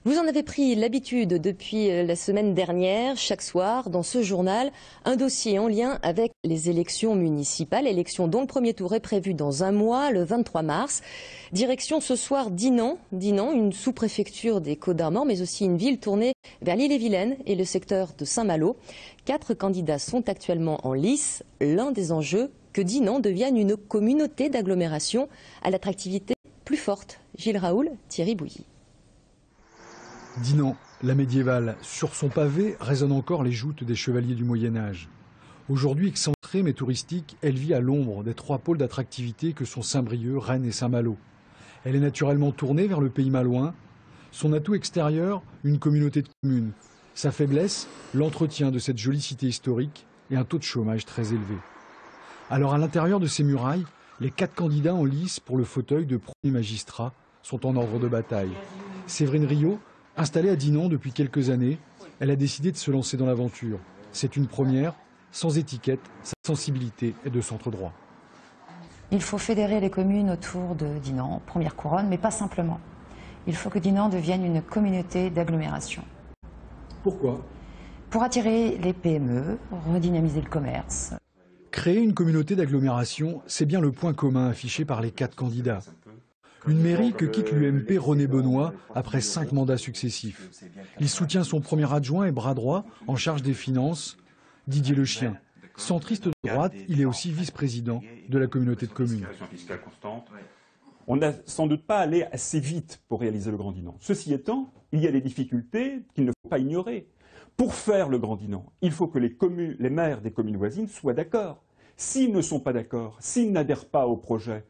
Vous en avez pris l'habitude depuis la semaine dernière. Chaque soir, dans ce journal, un dossier en lien avec les élections municipales. Élections dont le premier tour est prévu dans un mois, le 23 mars. Direction ce soir Dinan, une sous-préfecture des Côtes-d'Armor, mais aussi une ville tournée vers l'Ille-et-Vilaine et le secteur de Saint-Malo. 4 candidats sont actuellement en lice. L'un des enjeux, que Dinan devienne une communauté d'agglomération à l'attractivité plus forte. Gilles Raoul, Thierry Bouilly. Dinan, la médiévale, sur son pavé résonnent encore les joutes des chevaliers du Moyen-Âge. Aujourd'hui excentrée mais touristique, elle vit à l'ombre des 3 pôles d'attractivité que sont Saint-Brieuc, Rennes et Saint-Malo. Elle est naturellement tournée vers le pays malouin. Son atout extérieur, une communauté de communes. Sa faiblesse, l'entretien de cette jolie cité historique et un taux de chômage très élevé. Alors à l'intérieur de ces murailles, les 4 candidats en lice pour le fauteuil de premier magistrat sont en ordre de bataille. Séverine Riot, installée à Dinan depuis quelques années, elle a décidé de se lancer dans l'aventure. C'est une première, sans étiquette, sa sensibilité est de centre droit. Il faut fédérer les communes autour de Dinan, première couronne, mais pas simplement. Il faut que Dinan devienne une communauté d'agglomération. Pourquoi? Pour attirer les PME, redynamiser le commerce. Créer une communauté d'agglomération, c'est bien le point commun affiché par les 4 candidats. Une mairie que quitte l'UMP René Benoît après 5 mandats successifs. Il soutient son premier adjoint et bras droit en charge des finances, Didier Lechien. Centriste de droite, il est aussi vice-président de la communauté de communes. On n'a sans doute pas allé assez vite pour réaliser le Grand Dinan. Ceci étant, il y a des difficultés qu'il ne faut pas ignorer. Pour faire le Grand Dinan, il faut que les maires des communes voisines soient d'accord. S'ils ne sont pas d'accord, s'ils n'adhèrent pas au projet,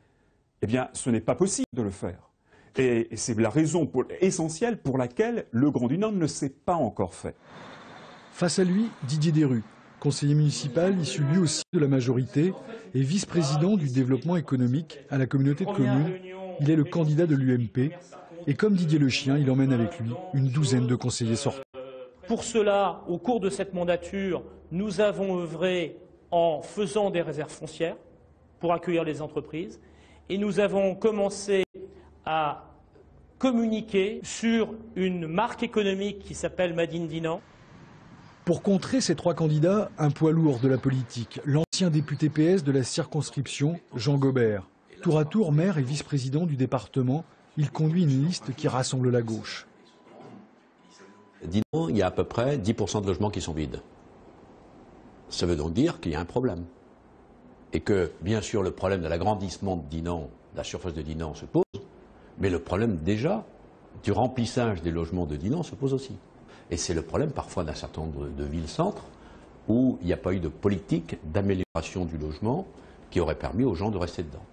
eh bien, ce n'est pas possible de le faire. Et c'est la raison essentielle pour laquelle le Grand Dinan ne s'est pas encore fait. Face à lui, Didier Desrues, conseiller municipal issu lui aussi de la majorité et vice-président du développement économique à la communauté de communes. Il est le candidat de l'UMP et comme Didier Lechien, il emmène avec lui une douzaine de conseillers sortants. Pour cela, au cours de cette mandature, nous avons œuvré en faisant des réserves foncières pour accueillir les entreprises. Et nous avons commencé à communiquer sur une marque économique qui s'appelle Made in Dinan. Pour contrer ces 3 candidats, un poids lourd de la politique, l'ancien député PS de la circonscription, Jean Gobert. Tour à tour maire et vice-président du département, il conduit une liste qui rassemble la gauche. Dinan, il y a à peu près 10% de logements qui sont vides. Ça veut donc dire qu'il y a un problème. Et que, bien sûr, le problème de l'agrandissement de Dinan, de la surface de Dinan se pose, mais le problème déjà du remplissage des logements de Dinan se pose aussi. Et c'est le problème parfois d'un certain nombre de villes-centres où il n'y a pas eu de politique d'amélioration du logement qui aurait permis aux gens de rester dedans.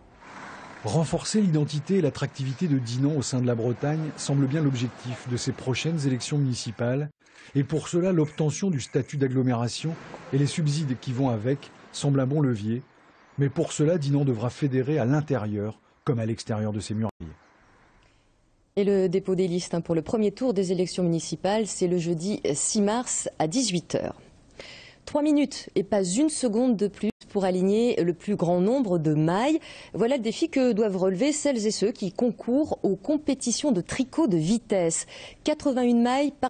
Renforcer l'identité et l'attractivité de Dinan au sein de la Bretagne semble bien l'objectif de ces prochaines élections municipales. Et pour cela, l'obtention du statut d'agglomération et les subsides qui vont avec semblent un bon levier. Mais pour cela, Dinan devra fédérer à l'intérieur comme à l'extérieur de ses murailles. Et le dépôt des listes pour le premier tour des élections municipales, c'est le jeudi 6 mars à 18 h. 3 minutes et pas une seconde de plus pour aligner le plus grand nombre de mailles. Voilà le défi que doivent relever celles et ceux qui concourent aux compétitions de tricot de vitesse. 81 mailles par